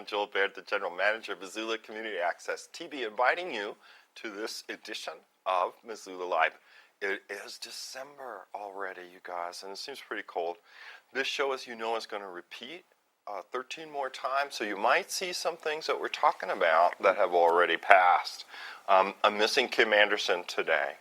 Joel Baird, the General Manager of Missoula Community Access TV, inviting you to this edition of Missoula Live. It is December already, you guys, and it seems pretty cold. This show, as you know, is going to repeat 13 more times, so you might see some things that we're talking about that have already passed. I'm missing Kim Anderson today,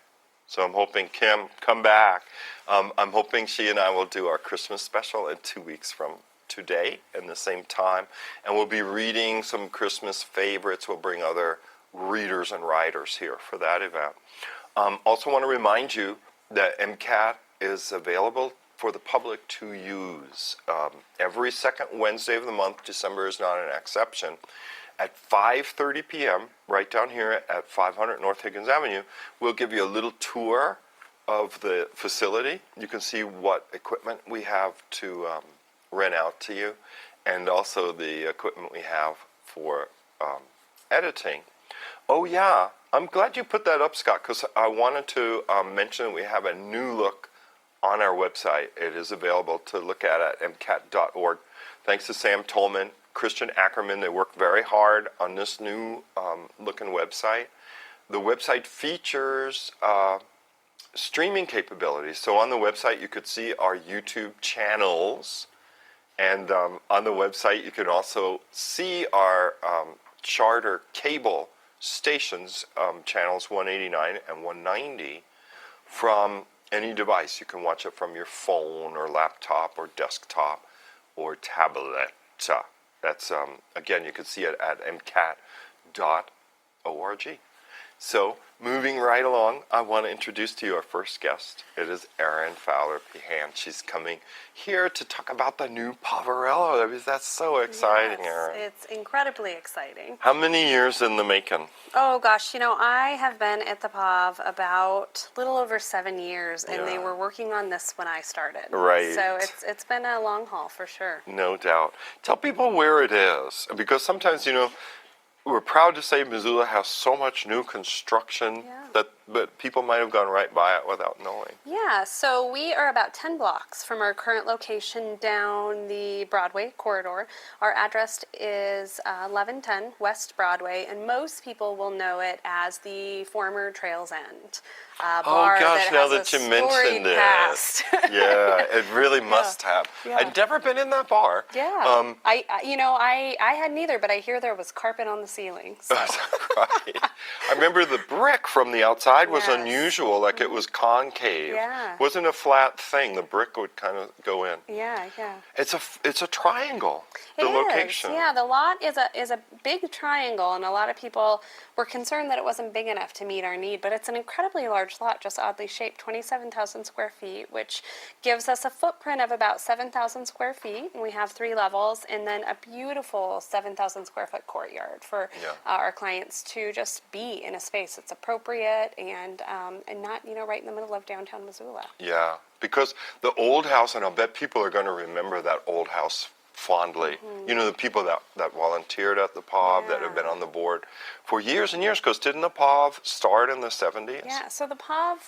so I'm hoping Kim come back. I'm hoping she and I will do our Christmas special in 2 weeks from today in the same time, and we'll be reading some Christmas favorites. We'll bring other readers and writers here for that event. Also want to remind you that MCAT is available for the public to use every second Wednesday of the month. December is not an exception. At 5:30 p.m., right down here at 500 North Higgins Avenue, we'll give you a little tour of the facility. You can see what equipment we have to rent out to you, and also the equipment we have for editing. Oh yeah, I'm glad you put that up, Scott, because I wanted to mention we have a new look on our website. It is available to look at mcat.org. Thanks to Sam Tolman, Christian Ackerman. They worked very hard on this new looking website. The website features streaming capabilities. So on the website you could see our YouTube channels, and on the website you can also see our charter cable stations, channels 189 and 190, from any device. You can watch it from your phone or laptop or desktop or tablet. That's, again, you can see it at mcat.org. So, moving right along, I want to introduce to you our first guest. It is Eran Fowler-Pehan. She's coming here to talk about the new Poverello. I mean, that's so exciting, Yes, Eran. it's incredibly exciting. How many years in the making? Oh gosh, I have been at the POV about a little over 7 years, and they were working on this when I started. Right. So it's been a long haul for sure. No doubt. Tell people where it is, because sometimes, we're proud to say Missoula has so much new construction but people might have gone right by it without knowing. Yeah, so we are about 10 blocks from our current location down the Broadway corridor. Our address is 1110 West Broadway, and most people will know it as the former Trails End bar. Oh gosh, that now has that a you mentioned it. past. Yeah, it really must have. Yeah. I'd never been in that bar. Yeah, I hadn't either, but I hear there was carpet on the ceiling. So. Right. I remember the brick from the outside was Yes. unusual, like it was concave. Yeah. It wasn't a flat thing. The brick would kind of go in. Yeah. It's a triangle. The It is. location. Yeah, the lot is a big triangle, and a lot of people were concerned that it wasn't big enough to meet our need, but it's an incredibly large lot, just oddly shaped, 27,000 square feet, which gives us a footprint of about 7,000 square feet, and we have 3 levels, and then a beautiful 7,000 square foot courtyard for our clients to just be in a space that's appropriate and not, right in the middle of downtown Missoula. Yeah, because the old house, and I'll bet people are going to remember that old house fondly. Mm-hmm. The people that volunteered at the POV, that have been on the board for years and years, because didn't the POV start in the 70s? Yeah, so the POV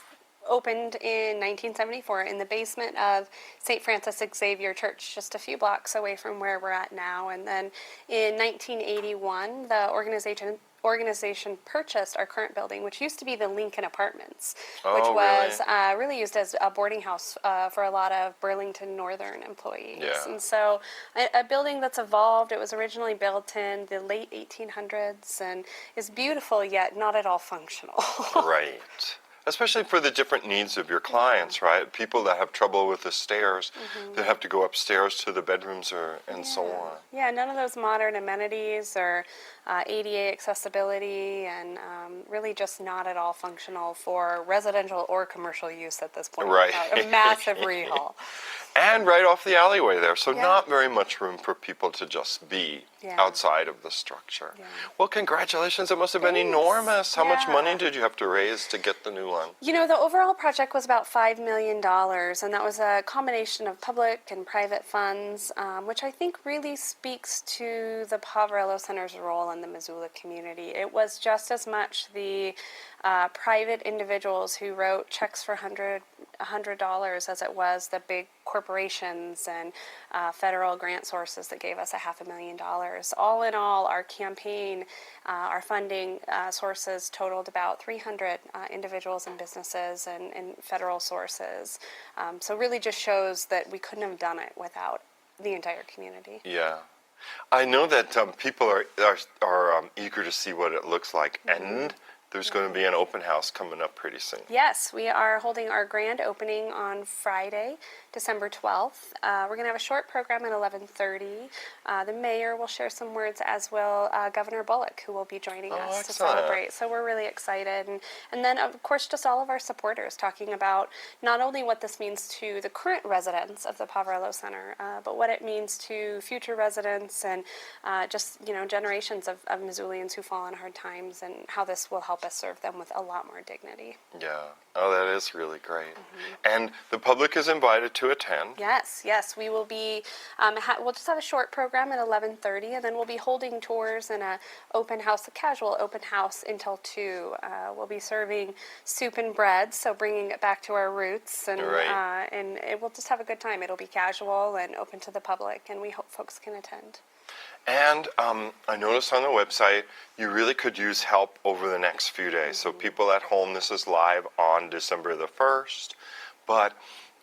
opened in 1974 in the basement of St. Francis Xavier Church, just a few blocks away from where we're at now. And then in 1981, the organization purchased our current building, which used to be the Lincoln Apartments, which was really used as a boarding house for a lot of Burlington Northern employees. Yeah. And so a building that's evolved. It was originally built in the late 1800s and is beautiful, yet not at all functional. Right. Especially for the different needs of your clients, right? People that have trouble with the stairs, that have to go upstairs to the bedrooms and so on. Yeah, none of those modern amenities or ADA accessibility, and really just not at all functional for residential or commercial use at this point. Right. A massive rehaul. And right off the alleyway there, so not very much room for people to just be outside of the structure. Yeah. Well, congratulations. It must have been enormous. How much money did you have to raise to get the new one? The overall project was about $5 million, and that was a combination of public and private funds, which I think really speaks to the Poverello Center's role in the Missoula community. It was just as much the private individuals who wrote checks for $100 as it was the big corporations and federal grant sources that gave us $500,000. All in all, our campaign, our funding sources totaled about 300 individuals and businesses and federal sources. So really just shows that we couldn't have done it without the entire community. Yeah. I know that people are eager to see what it looks like, and there's going to be an open house coming up pretty soon. Yes, we are holding our grand opening on Friday, December 12th. We're going to have a short program at 11:30. The mayor will share some words, as will Governor Bullock, who will be joining us to celebrate. So we're really excited. And then, of course, just all of our supporters talking about not only what this means to the current residents of the Poverello Center, but what it means to future residents and just, generations of Missoulians who fall on hard times, and how this will help us serve them with a lot more dignity. Yeah. Oh, that is really great. And the public is invited to attend. Yes. We will be, we'll just have a short program at 11:30, and then we'll be holding tours and a casual open house until 2. We'll be serving soup and bread, so bringing it back to our roots, and we'll just have a good time. It'll be casual and open to the public, and we hope folks can attend. And I noticed on the website, you really could use help over the next few days. So people at home, this is live on December the 1st. But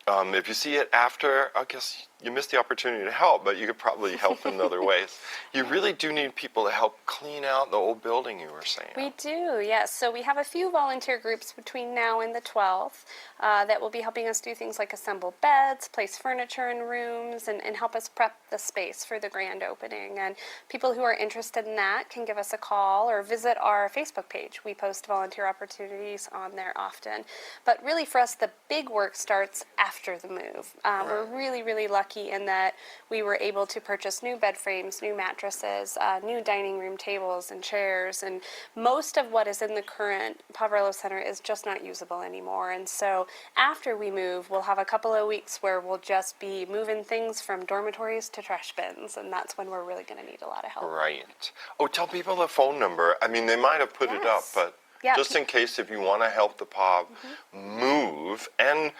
if you see it after, I guess you missed the opportunity to help, but you could probably help in other ways. You really do need people to help clean out the old building, you were saying. We do, yes. So we have a few volunteer groups between now and the 12th that will be helping us do things like assemble beds, place furniture in rooms, and help us prep the space for the grand opening. And people who are interested in that can give us a call or visit our Facebook page. We post volunteer opportunities on there often. But really for us, the big work starts after the move. We're really, really lucky in that we were able to purchase new bed frames, new mattresses, new dining room tables and chairs, and most of what is in the current Poverello Center is just not usable anymore. And so after we move, we'll have a couple of weeks where we'll just be moving things from dormitories to trash bins, and that's when we're really going to need a lot of help. Right. Oh, tell people the phone number. I mean, they might have put it up, but just in case, if you want to help the POV move, and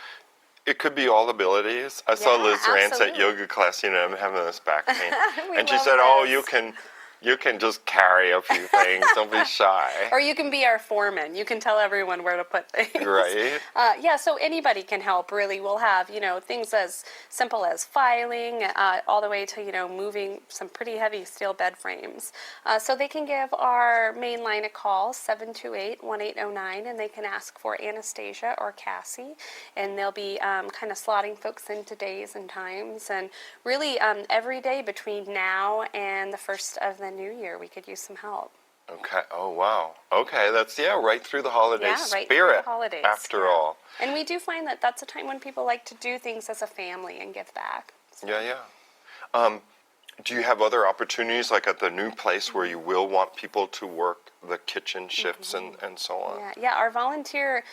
it could be all abilities. I saw Liz Rance at yoga class, I'm having this back pain. And she said, you can just carry a few things. Don't be shy. Or you can be our foreman. You can tell everyone where to put things. Right. So anybody can help, really. We'll have, things as simple as filing, all the way to, moving some pretty heavy steel bed frames. So they can give our main line a call, 728-1809, and they can ask for Anastasia or Cassie. And they'll be kind of slotting folks into days and times. And really, every day between now and the first of the new year, we could use some help. Okay. Oh, wow. Okay. That's, right through the holiday right spirit, through the holidays, after all. And we do find that that's a time when people like to do things as a family and give back. So. Yeah. Do you have other opportunities, like at the new place, where you will want people to work the kitchen shifts and so on? Yeah, our volunteer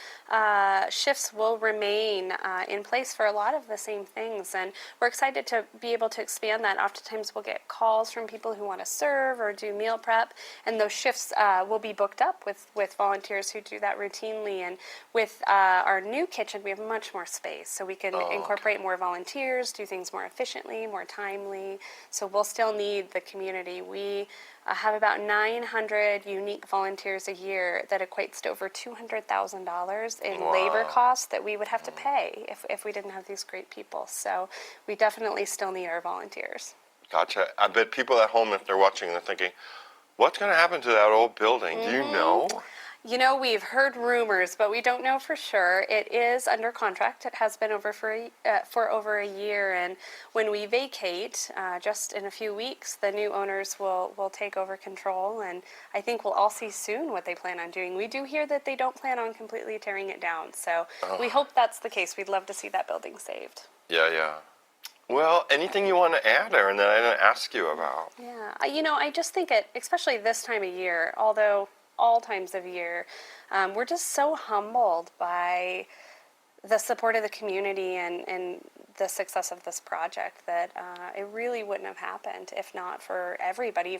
shifts will remain in place for a lot of the same things, and we're excited to be able to expand that. Oftentimes we'll get calls from people who want to serve or do meal prep, and those shifts will be booked up with volunteers who do that routinely. And with our new kitchen, we have much more space, so we can incorporate more volunteers, do things more efficiently, more timely. So we'll still need the community. We have about 900 unique volunteers a year that equates to over $200,000 in labor costs that we would have to pay if we didn't have these great people. So we definitely still need our volunteers. Gotcha. I bet people at home, if they're watching, they're thinking, what's going to happen to that old building? Do you know? We've heard rumors, but we don't know for sure. It is under contract. It has been over for over a year, and when we vacate, just in a few weeks, the new owners will take over control, and I think we'll all see soon what they plan on doing. We do hear that they don't plan on completely tearing it down, so we hope that's the case. We'd love to see that building saved. Yeah. Well, anything you want to add, Erin, that I didn't ask you about? Yeah, I just think especially this time of year, although all times of year, we're just so humbled by the support of the community and the success of this project, that it really wouldn't have happened if not for everybody,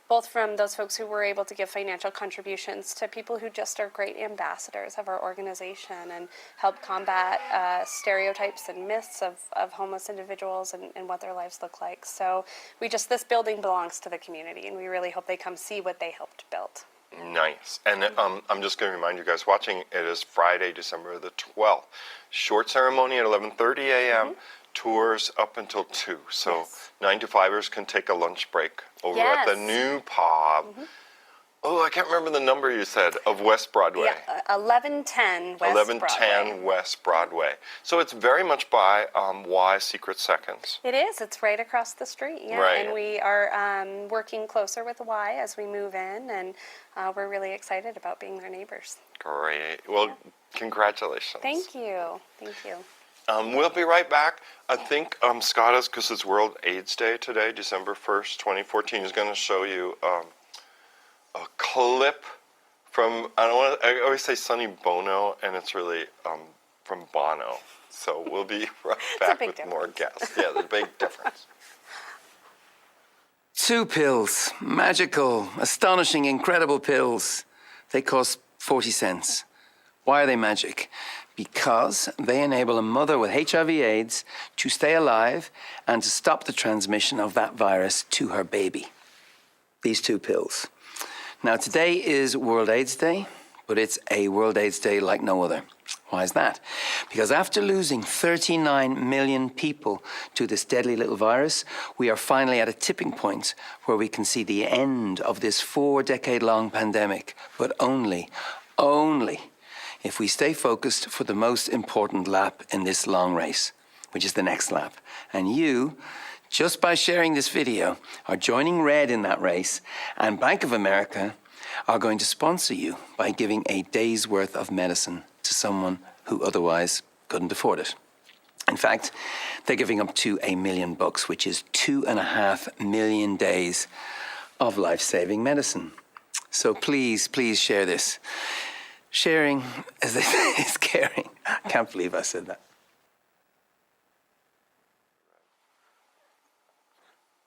both from those folks who were able to give financial contributions to people who just are great ambassadors of our organization and help combat stereotypes and myths of homeless individuals and what their lives look like. So this building belongs to the community, and we really hope they come see what they helped build. Nice. And I'm just going to remind you guys watching, it is Friday, December the 12th. Short ceremony at 11:30 a.m., tours up until 2. So 9 to 5ers can take a lunch break over at the new pub. Oh, I can't remember the number you said of West Broadway. Yeah, 1110 West 1110 Broadway. West Broadway. So it's very much by Y Secret Seconds. It is. It's right across the street. Yeah, Right. and we are working closer with Y as we move in, and we're really excited about being their neighbors. Great. Well, congratulations. Thank you. Thank you. We'll be right back. I think Scott is, because it's World AIDS Day today, December 1st, 2014, is going to show you a clip from, I always say Sonny Bono, and it's really from Bono. So we'll be right back with more guests. Yeah, there's a big difference. 2 pills. Magical, astonishing, incredible pills. They cost 40 cents. Why are they magic? Because they enable a mother with HIV/AIDS to stay alive and to stop the transmission of that virus to her baby. These 2 pills. Now, today is World AIDS Day, but it's a World AIDS Day like no other. Why is that? Because after losing 39 million people to this deadly little virus, we are finally at a tipping point where we can see the end of this 4-decade-long pandemic, but only if we stay focused for the most important lap in this long race, which is the next lap. And you, just by sharing this video, are joining Red in that race, and Bank of America are going to sponsor you by giving a day's worth of medicine to someone who otherwise couldn't afford it. In fact, they're giving up to $1 million, which is 2.5 million days of life-saving medicine. So please share this. Sharing, as they say, is caring. I can't believe I said that.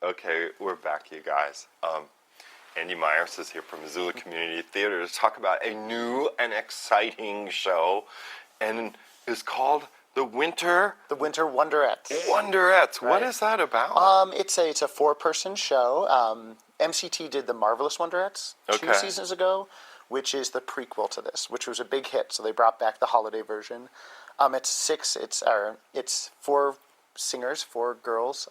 Okay, we're back, you guys. Andy Myers is here from Missoula Community Theater to talk about a new and exciting show, and it's called The Winter Wonderettes. Wonderettes. Right. What is that about? It's a 4-person show. MCT did the Marvelous Wonderettes 2 seasons ago, which is the prequel to this, which was a big hit. So they brought back the holiday version. It's 4 singers, 4 girls,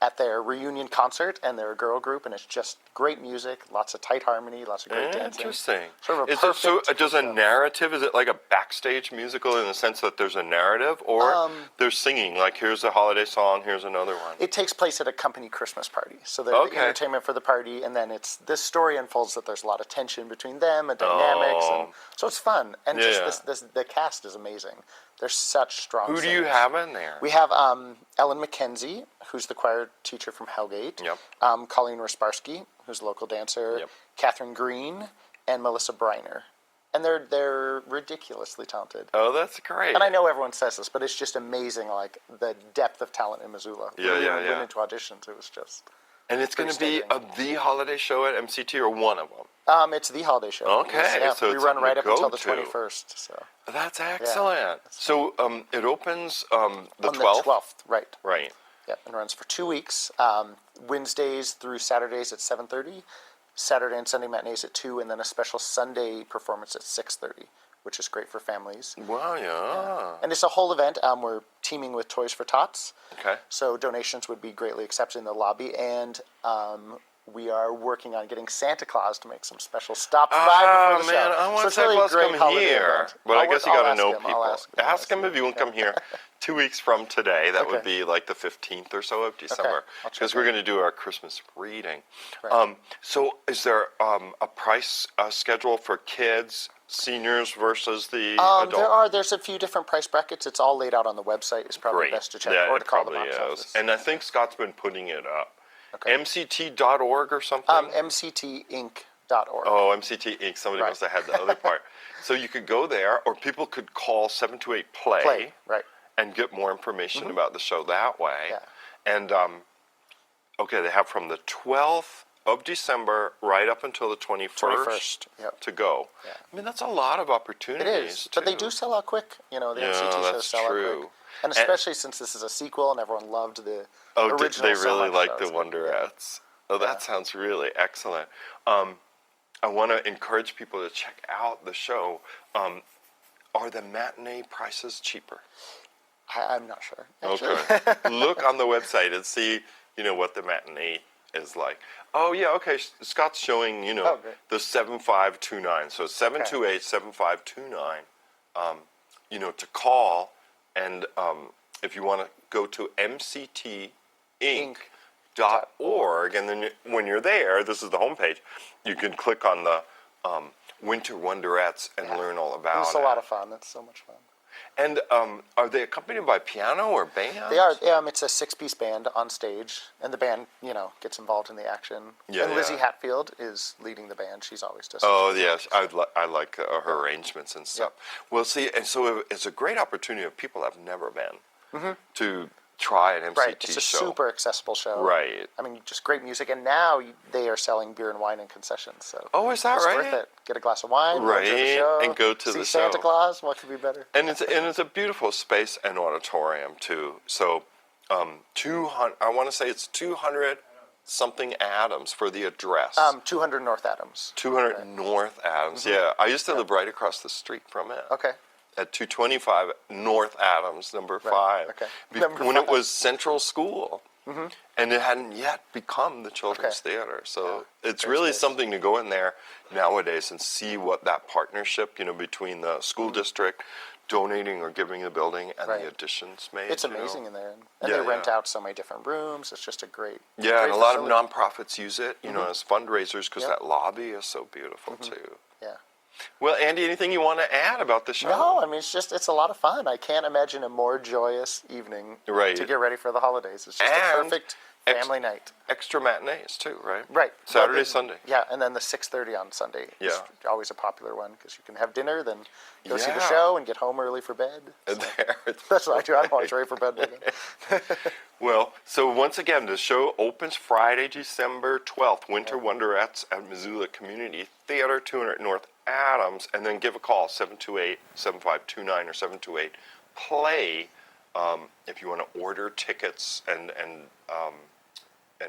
at their reunion concert, and they're a girl group, and it's just great music, lots of tight harmony, lots of great dancing. Interesting. Sort of a Is it so? perfect Does a show. narrative? Is it like a backstage musical in the sense that there's a narrative, or there's singing? Like here's a holiday song, here's another one. It takes place at a company Christmas party. So they're the entertainment for the party, and then this story unfolds that there's a lot of tension between them and dynamics, and so it's fun. And the cast is amazing. They're such strong Who singers. do you have in there? We have Ellen McKenzie, who's the choir teacher from Hellgate. Yep. Colleen Rasparsky, who's a local dancer. Yep. Catherine Green, and Melissa Briner. And they're ridiculously talented. Oh, that's great. And I know everyone says this, but it's just amazing, like, the depth of talent in Missoula. When we went into auditions, it was just... And it's going to be the holiday show at MCT, or one of them? It's the holiday show. Okay, Yeah, so we it's run right up something to until the go to. 21st. So That's excellent. So it opens the on 12th? the 12th, right. Right. Yep, and runs for 2 weeks. Wednesdays through Saturdays at 7:30, Saturday and Sunday matinees at 2, and then a special Sunday performance at 6:30, which is great for families. Wow, yeah. And it's a whole event. We're teaming with Toys for Tots. Okay. So donations would be greatly accepted in the lobby, and we are working on getting Santa Claus to make some special stops by before the show. I want so it's Santa really Claus a great to come holiday here. event. But I guess you got to know him. people. Ask him if he won't come here 2 weeks from today. That would be like the 15th or so of December. Because we're going to do our Christmas reading. Right. So is there a price schedule for kids, seniors versus the adult? There's a few different price brackets. It's all laid out on the website. It's probably best to check or to call the box office. And I think Scott's been putting it up. Okay. MCT.org or something? MCTinc.org. Oh, MCT Inc. Somebody must have had the other part. So you could go there, or people could call 728-PLAY. Right. and get more information about the show that way. Yeah. And okay, they have from the 12th of December right up until the 21st, yep. to go. Yeah. I mean, that's a lot of It opportunities. is, but they do sell out quick. You know, the MCT shows that's sell out true. quick. And especially since this is a sequel and everyone loved the Oh, original they so really much, like so the it's good. Wonderettes. Oh, that sounds really excellent. I want to encourage people to check out the show. Are the matinee prices cheaper? I'm not sure. Actually. Okay. Look on the website and see, what the matinee is like. Oh, yeah, okay. Scott's showing, Oh, great. the 7529. So 728-7529, to call. And if you want to go to mctinc.org, and then when you're there, this is the homepage, you can click on the Winter Wonderettes and learn all about It's it. a lot of fun. It's so much fun. And are they accompanied by piano or band? They are. It's a 6-piece band on stage, and the band, gets involved in the action. Yeah, and Lizzie yeah. Hatfield is leading the band. She's always does. Oh, yes. I like her arrangements and stuff. Well, see, and so it's a great opportunity of people that have never been to try an MCT Right. It's a show. super accessible show. Right. I mean, just great music, and now they are selling beer and wine and concessions. So Oh, is that it's right? worth it. Get a glass of wine, go to the Right, show, and go to see the Santa show. Claus. What could be better? And it's a beautiful space and auditorium too. So, 200. I want to say it's 200 something Adams for the address. 200 North Adams. 200 North Adams. Yeah, I used to live right across the street from it. Okay. At 225 North Adams, number 5. okay. When it was Central School. And it hadn't yet become the Children's Okay. Theater. So it's Great really space. something to go in there nowadays and see what that partnership, between the school district donating or giving the building and Right. the additions made. It's amazing in there. And Yeah, they rent yeah. out so many different rooms. It's just a great Yeah, great and a lot of facility. nonprofits use it, as fundraisers because Yep. that lobby is so beautiful too. Yeah. Well, Andy, anything you want to add about the show? No, I mean, it's a lot of fun. I can't imagine a more joyous evening Right. to get ready for the holidays. It's just And a perfect family night. Extra matinees too, right? Right. Saturday, Well, Sunday. Yeah, and then the 6:30 on Sunday is Yeah. always a popular one because you can have dinner, then go see the Yeah. show and get home early for bed. And there, That's what I do. I'm always ready for bed. by then. well, so once again, the show opens Friday, December 12th, Winter Wonderettes at Missoula Community Theater, 200 North Adams, and then give a call, 728-7529 or 728-PLAY, if you want to order tickets and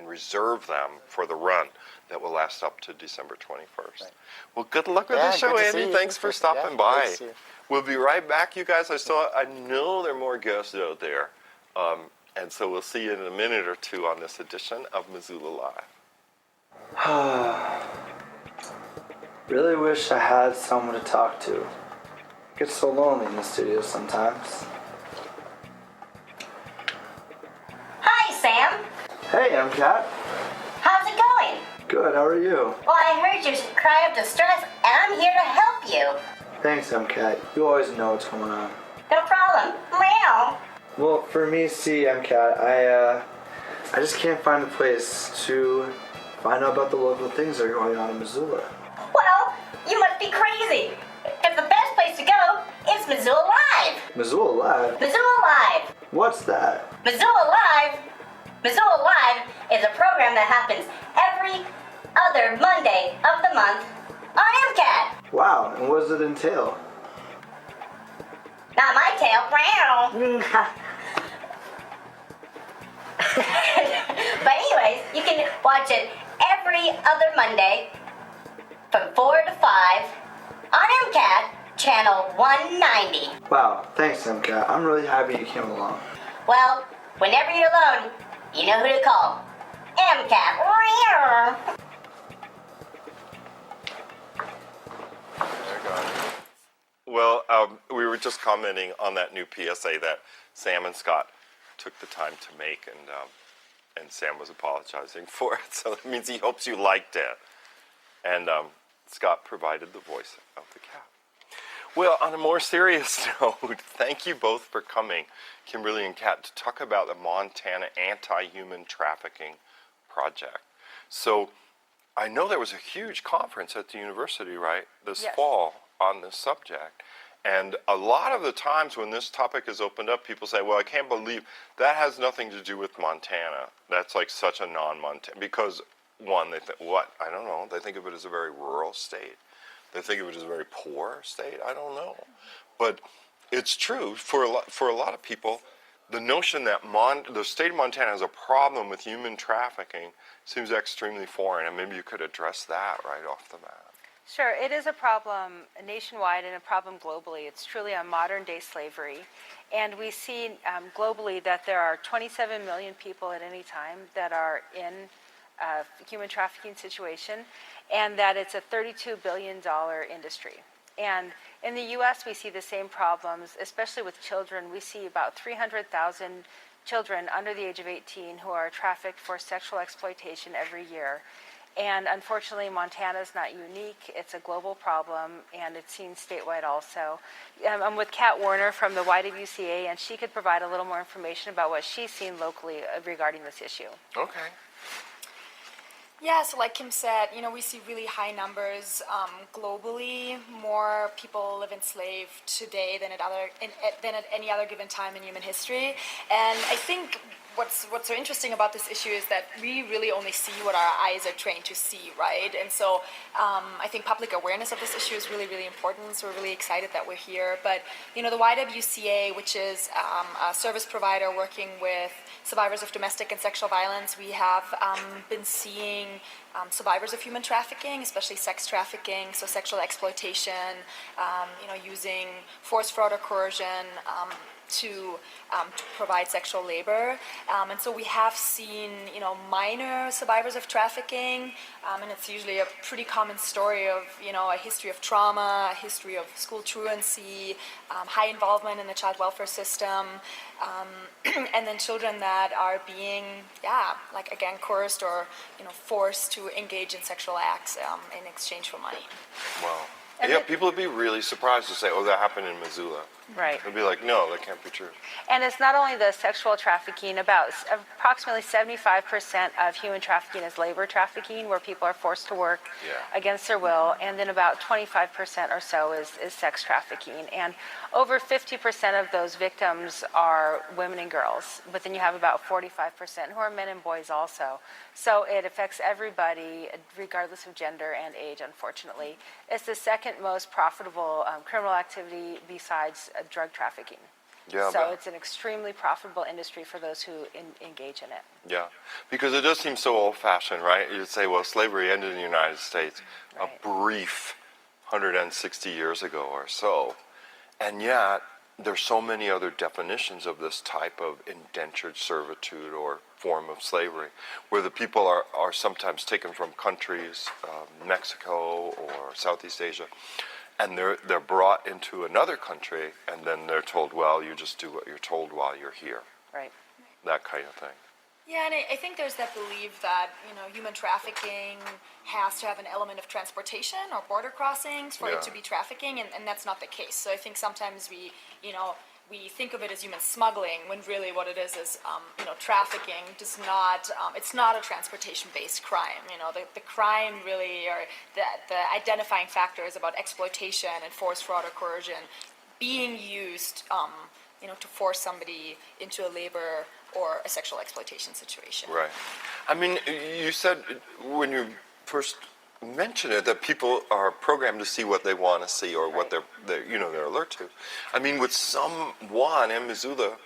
reserve them for the run that will last up to December 21st. Right. Well, good luck with Yeah, the show, good to see Andy. you. Thanks for Yeah, stopping great by. to see you. We'll be right back, you guys. I know there are more guests out there. And so we'll see you in a minute or two on this edition of Missoula Live. Really wish I had someone to talk to. It gets so lonely in the studio sometimes. Hi, Sam. Hey, MCAT. How's it going? Good, how are you? Well, I heard your cry of distress, and I'm here to help you. Thanks, MCAT. You always know what's going on. No problem. Meow. Well, for me, see, MCAT, I just can't find a place to find out about the local things that are going on in Missoula. Well, you must be crazy. Because the best place to go is Missoula Live. Missoula Live? Missoula Live. What's that? Missoula Live. Missoula Live is a program that happens every other Monday of the month on MCAT. Wow, and what does it entail? Not my tail. Meow. But anyways, you can watch it every other Monday from 4 to 5 on MCAT channel 190. Wow, thanks, MCAT. I'm really happy you came along. Well, whenever you're alone, you know who to call. MCAT. Well, we were just commenting on that new PSA that Sam and Scott took the time to make, and Sam was apologizing for it. So that means he hopes you liked it. And Scott provided the voice of the cat. Well, on a more serious note, thank you both for coming, Kimberly and Kat, to talk about the Montana Anti-Human Trafficking Project. So I know there was a huge conference at the university, right, this Yes. fall on this subject. And a lot of the times when this topic is opened up, people say, well, I can't believe that has nothing to do with Montana. That's like such a non-Montana, because one, they think, what? I don't know. They think of it as a very rural state. They think of it as a very poor state. I don't know. But it's true for a lot of people. The notion that the state of Montana has a problem with human trafficking seems extremely foreign, and maybe you could address that right off the bat. Sure, it is a problem nationwide and a problem globally. It's truly a modern-day slavery. And we see globally that there are 27 million people at any time that are in a human trafficking situation, and that it's a $32 billion industry. And in the U.S., we see the same problems, especially with children. We see about 300,000 children under the age of 18 who are trafficked for sexual exploitation every year. And unfortunately, Montana is not unique. It's a global problem, and it's seen statewide also. I'm with Kat Warner from the YWCA, and she could provide a little more information about what she's seen locally regarding this issue. Okay. Yeah, so like Kim said, we see really high numbers globally. More people live enslaved today than at any other given time in human history. And I think what's so interesting about this issue is that we really only see what our eyes are trained to see, right? And so I think public awareness of this issue is really, really important. So we're really excited that we're here. But, the YWCA, which is a service provider working with survivors of domestic and sexual violence, we have been seeing survivors of human trafficking, especially sex trafficking, so sexual exploitation, using force, fraud, or coercion to provide sexual labor. And so we have seen, minor survivors of trafficking, and it's usually a pretty common story of, a history of trauma, a history of school truancy, high involvement in the child welfare system, and then children that are being, coerced or, forced to engage in sexual acts in exchange for money. Wow. Yeah, people would be really surprised to say, oh, that happened in Missoula. Right. They'd be like, no, that can't be true. And it's not only the sexual trafficking, about approximately 75% of human trafficking is labor trafficking, where people are forced to work against their will, and then about 25% or so is sex trafficking. And over 50% of those victims are women and girls, but then you have about 45% who are men and boys also. So it affects everybody, regardless of gender and age, unfortunately. It's the second most profitable criminal activity besides drug trafficking. Yeah, so it's an extremely profitable industry for those who engage in it. Yeah, because it does seem so old-fashioned, right? You'd say, well, slavery ended in the United States a brief 160 years ago or so. And yet, there's so many other definitions of this type of indentured servitude or form of slavery, where the people are sometimes taken from countries, Mexico or Southeast Asia, and they're brought into another country, and then they're told, well, you just do what you're told while you're here. Right. That kind of thing. Yeah, and I think there's that belief that, human trafficking has to have an element of transportation or border crossings for it to be trafficking, and that's not the case. So I think sometimes we think of it as human smuggling, when really what it is trafficking does not, it's not a transportation-based crime. The crime really, or the identifying factor is about exploitation and force, fraud, or coercion being used, to force somebody into a labor or a sexual exploitation situation. Right. I mean, you said when you first mentioned it that people are programmed to see what they want to see or what they're alert to. I mean, would someone in Missoula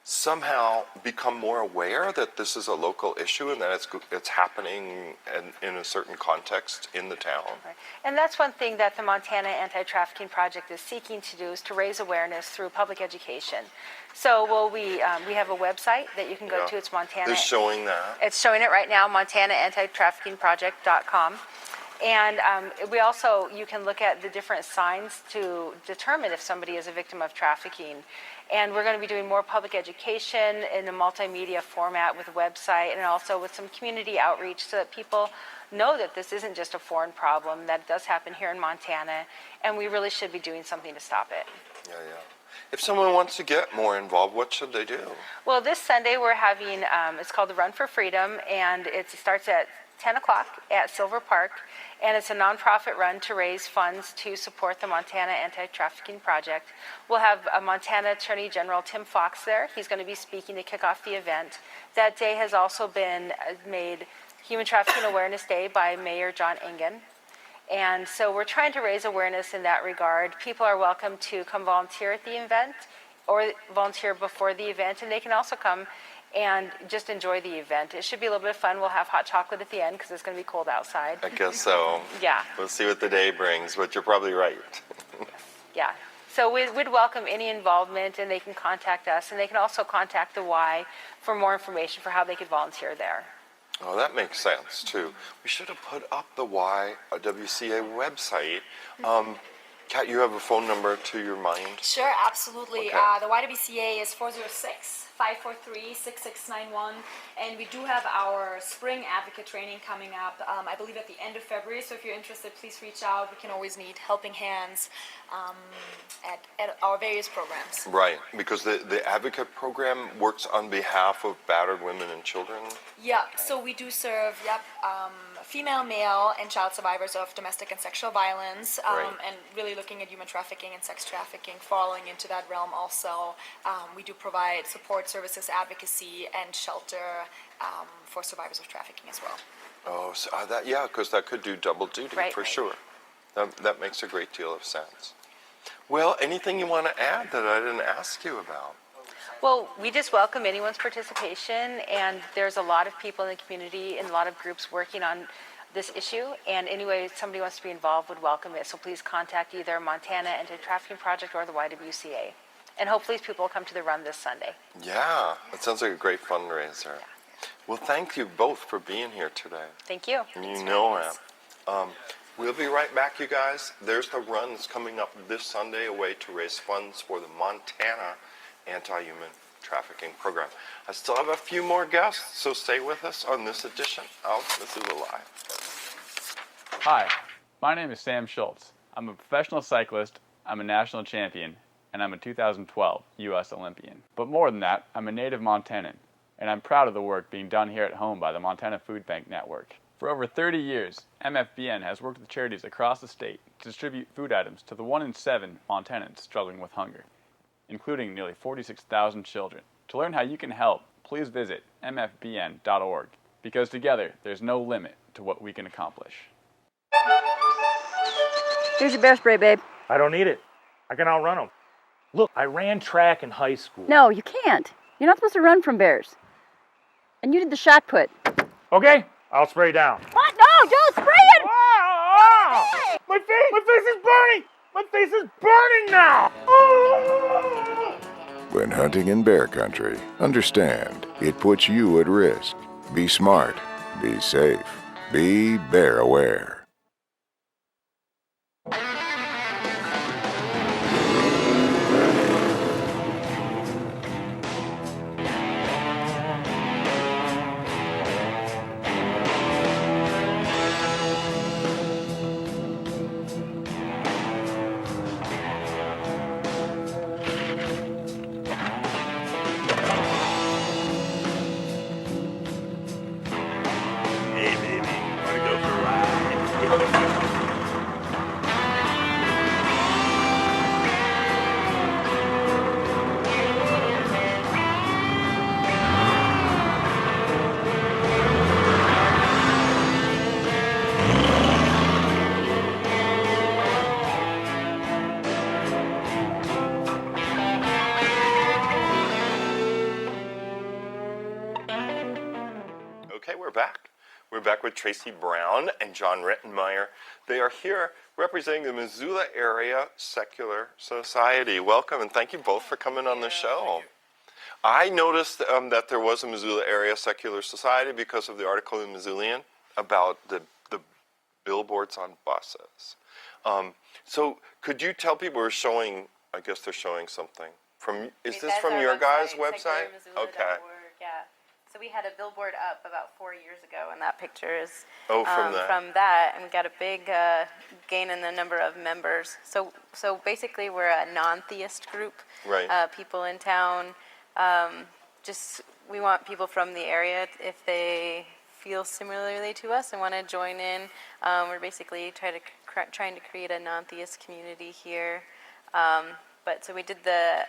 somehow become more aware that this is a local issue and that it's happening in a certain context in the town? Right. And that's one thing that the Montana Anti-Trafficking Project is seeking to do, is to raise awareness through public education. So we have a website that you can go to. It's Montana. They're showing that. It's showing it right now, MontanaAntiTraffickingProject.com. And you can look at the different signs to determine if somebody is a victim of trafficking. And we're going to be doing more public education in a multimedia format with a website, and also with some community outreach, so that people know that this isn't just a foreign problem, that it does happen here in Montana, and we really should be doing something to stop it. Yeah. If someone wants to get more involved, what should they do? Well, this Sunday we're having, it's called the Run for Freedom, and it starts at 10 o'clock at Silver Park, and it's a nonprofit run to raise funds to support the Montana Anti-Trafficking Project. We'll have Montana Attorney General Tim Fox there. He's going to be speaking to kick off the event. That day has also been made Human Trafficking Awareness Day by Mayor John Engen. And so we're trying to raise awareness in that regard. People are welcome to come volunteer at the event or volunteer before the event, and they can also come and just enjoy the event. It should be a little bit of fun. We'll have hot chocolate at the end because it's going to be cold outside. I guess so. Yeah. We'll see what the day brings, but you're probably right. Yeah. So we'd welcome any involvement, and they can contact us, and they can also contact the Y for more information for how they could volunteer there. Oh, that makes sense, too. We should have put up the YWCA website. Kat, you have a phone number to your mind? Sure, absolutely. Okay. The YWCA is 406-543-6691, and we do have our spring advocate training coming up, I believe at the end of February, so if you're interested, please reach out. We can always need helping hands at our various programs. Right, because the advocate program works on behalf of battered women and children? Yeah, so we do serve, female, male, and child survivors of domestic and sexual violence, Right. and really looking at human trafficking and sex trafficking falling into that realm also. We do provide support services, advocacy, and shelter for survivors of trafficking as well. Oh, so because that could do double duty, Right. for sure. That makes a great deal of sense. Well, anything you want to add that I didn't ask you about? Well, we just welcome anyone's participation, and there's a lot of people in the community and a lot of groups working on this issue, and anyway somebody wants to be involved would welcome it. So please contact either Montana Anti-Trafficking Project or the YWCA. And hopefully people will come to the run this Sunday. Yeah, that sounds like a great fundraiser. Well, thank you both for being here today. Thank you. You know it. We'll be right back, you guys. There's the run that's coming up this Sunday, a way to raise funds for the Montana Anti-Human Trafficking Program. I still have a few more guests, so stay with us on this edition of Missoula Live. Hi, my name is Sam Schultz. I'm a professional cyclist, I'm a national champion, and I'm a 2012 U.S. Olympian. But more than that, I'm a native Montanan, and I'm proud of the work being done here at home by the Montana Food Bank Network. For over 30 years, MFBN has worked with charities across the state to distribute food items to the 1 in 7 Montanans struggling with hunger, including nearly 46,000 children. To learn how you can help, please visit mfbn.org, because together there's no limit to what we can accomplish. Here's your bear spray, babe. I don't need it. I can outrun them. Look, I ran track in high school. No, you can't. You're not supposed to run from bears. And you did the shot put. Okay, I'll spray down. What? No, don't spray it! Ah! My face is burning! My face is burning now! Ah! When hunting in bear country, understand, it puts you at risk. Be smart. Be safe. Be bear aware. Hey, baby, wanna go for a ride? Okay, we're back. We're back with Tracy Brown and John Rettenmeyer. They are here representing the Missoula Area Secular Society. Welcome, and thank you both for coming on the show. I noticed that there was a Missoula Area Secular Society because of the article in Missoulian about the billboards on buses. So could you tell people we're showing, I guess they're showing something. Is this from your guys' website? Okay. Yeah. So we had a billboard up about 4 years ago, and that picture is from that. and we got a big gain in the number of members. So basically, we're a non-theist group. Right. People in town, we want people from the area, if they feel similarly to us and want to join in. We're basically trying to create a non-theist community here. But so we did the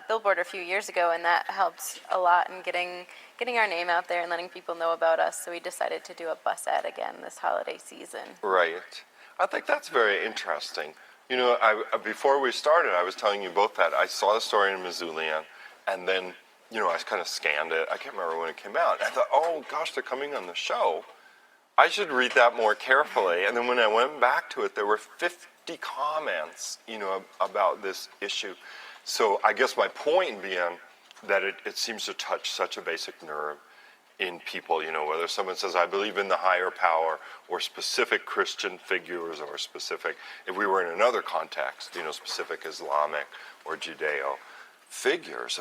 billboard a few years ago, and that helped a lot in getting our name out there and letting people know about us. So we decided to do a bus ad again this holiday season. Right. I think that's very interesting. You know, before we started, I was telling you both that I saw the story in Missoula, and then, you know, I kind of scanned it. I can't remember when it came out. And I thought, oh gosh, they're coming on the show. I should read that more carefully. And then when I went back to it, there were 50 comments, you know, about this issue. So I guess my point being that it seems to touch such a basic nerve in people, you know, whether someone says, I believe in the higher power, or specific Christian figures, or specific, if we were in another context, you know, specific Islamic or Judeo figures,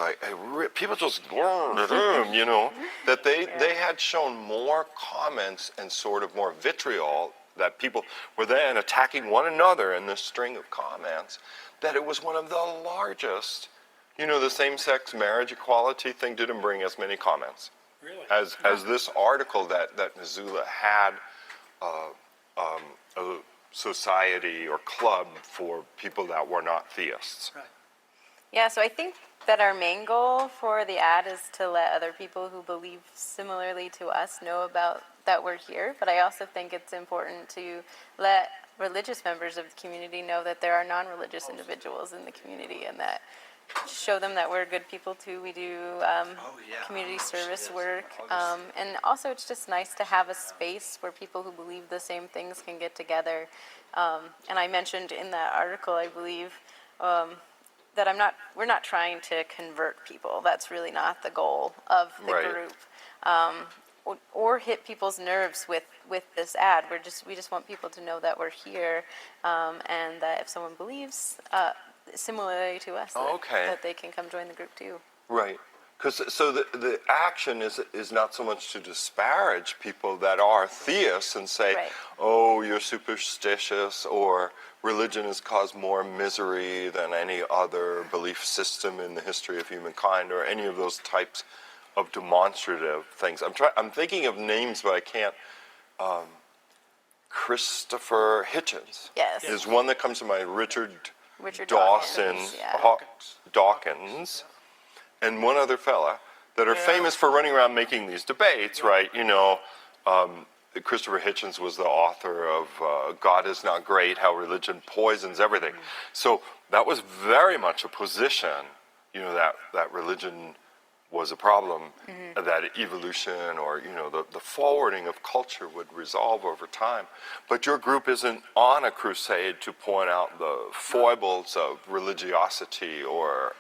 people just, you know, that they had shown more comments and sort of more vitriol, that people were then attacking one another in this string of comments, that it was one of the largest. You know, the same-sex marriage equality thing didn't bring as many comments. Really? As this article that Missoula had a society or club for people that were not theists. Right. Yeah, so I think that our main goal for the ad is to let other people who believe similarly to us know about that we're here, but I also think it's important to let religious members of the community know that there are non-religious individuals in the community, and that show them that we're good people too. We do community service work, and also it's just nice to have a space where people who believe the same things can get together. And I mentioned in that article, I believe, that we're not trying to convert people. That's really not the goal of the group. Or hit people's nerves with this ad. We just want people to know that we're here, and that if someone believes similarly to us, that they can come join the group too. Right. So the action is not so much to disparage people that are theists and say, oh, you're superstitious, or religion has caused more misery than any other belief system in the history of humankind, or any of those types of demonstrative things. I'm thinking of names, but I can't. Christopher Hitchens is one that comes to mind. Richard Dawkins, and one other fella that are famous for running around making these debates, right? You know, Christopher Hitchens was the author of God is Not Great, How Religion Poisons Everything. So that was very much a position, you know, that religion was a problem, that evolution, or, you know, the forwarding of culture would resolve over time. But your group isn't on a crusade to point out the foibles of religiosity or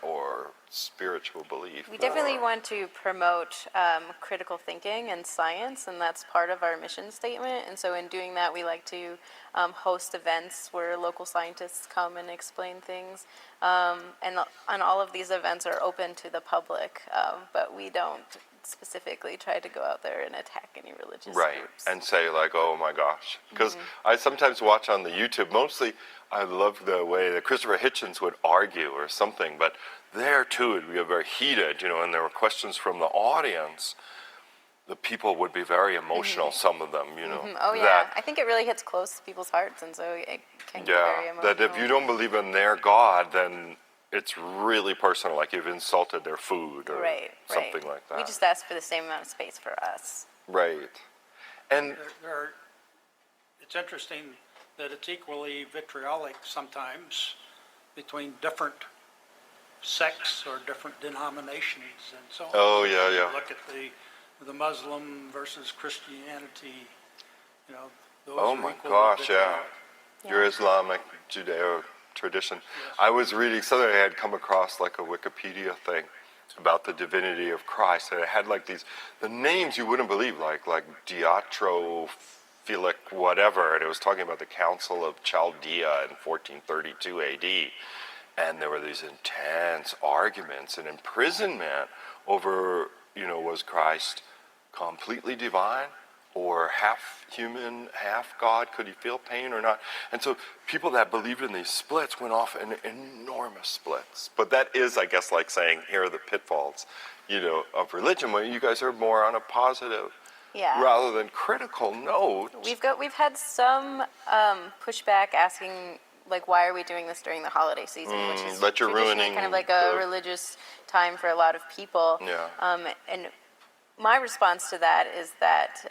spiritual belief. We definitely want to promote critical thinking and science, and that's part of our mission statement. And so in doing that, we like to host events where local scientists come and explain things. And all of these events are open to the public, but we don't specifically try to go out there and attack any religious groups. And say like, oh my gosh. Because I sometimes watch on the YouTube, mostly I love the way that Christopher Hitchens would argue or something, but there too it would be very heated, you know, and there were questions from the audience. The people would be very emotional, some of them, you know. Oh yeah, I think it really hits close to people's hearts, and so it can get very emotional. That if you don't believe in their God, then it's really personal, like you've insulted their food or something like that. We just ask for the same amount of space for us. Right. And it's interesting that it's equally vitriolic sometimes between different sects or different denominations and so on. Oh, yeah. Look at the Muslim versus Christianity, you know. Those oh my gosh, your Islamic Judeo tradition. Yes. I was reading something, I had come across like a Wikipedia thing about the divinity of Christ, and it had like the names you wouldn't believe, like Diotrophilic whatever, and it was talking about the Council of Chaldea in 1432 AD, and there were these intense arguments and imprisonment over, you know, was Christ completely divine or half human, half God? Could he feel pain or not? And so people that believed in these splits went off in enormous splits. But that is, I guess, like saying, here are the pitfalls, you know, of religion. When you guys are more on a positive Yeah. rather than critical note. We've had some pushback asking, like, why are we doing this during the holiday season, which is But you're traditionally ruining kind of like a religious time for a lot of people. Yeah. And my response to that is that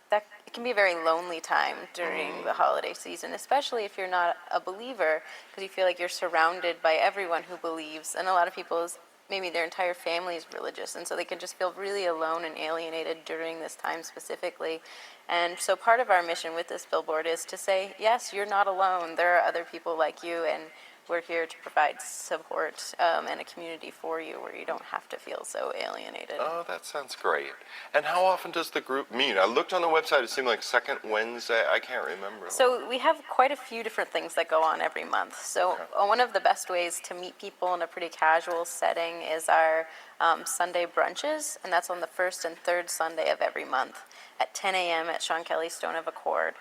that it can be a very lonely time during the holiday season, especially if you're not a believer, because you feel like you're surrounded by everyone who believes, and a lot of people maybe their entire family is religious, and so they can just feel really alone and alienated during this time specifically. And so part of our mission with this billboard is to say, yes, you're not alone. There are other people like you, and we're here to provide support and a community for you where you don't have to feel so alienated. Oh, that sounds great. And how often does the group meet? I looked on the website, it seemed like second Wednesday. I can't remember. So we have quite a few different things that go on every month. So one of the best ways to meet people in a pretty casual setting is our Sunday brunches, and that's on the first and third Sunday of every month at 10 a.m. at Sean Kelly's Stone of Accord.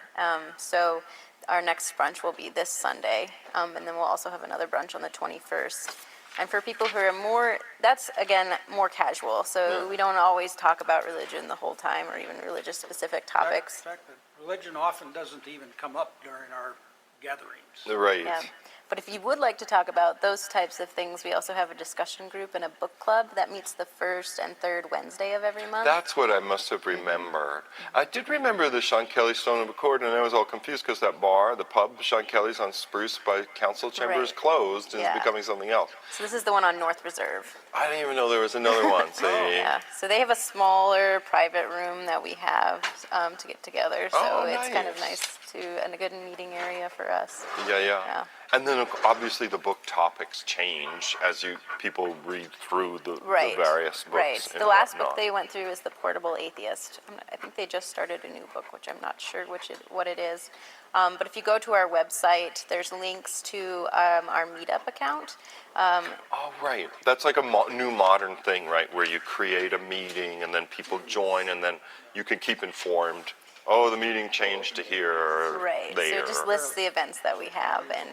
So our next brunch will be this Sunday, and then we'll also have another brunch on the 21st. And for people who are more, that's again more casual, so we don't always talk about religion the whole time or even religious specific topics. In fact, religion often doesn't even come up during our gatherings. Right. Yeah. But if you would like to talk about those types of things, we also have a discussion group and a book club that meets the first and third Wednesday of every month. That's what I must have remembered. I did remember the Sean Kelly Stone of Accord, and I was all confused because that bar, the pub, Sean Kelly's on Spruce by Council Chamber, is closed and is becoming something else. So this is the one on North Reserve. I didn't even know there was another one. See? Yeah. So they have a smaller private room that we have to get together. So it's kind of nice and a good meeting area for us. Yeah. And then obviously the book topics change as people read through the various books. Right. The last book they went through is The Portable Atheist. I think they just started a new book, which I'm not sure what it is. But if you go to our website, there's links to our Meetup account. Oh, right. That's like a new modern thing, right, where you create a meeting and then people join and then you can keep informed. Oh, the meeting changed to here or there. So it just lists the events that we have and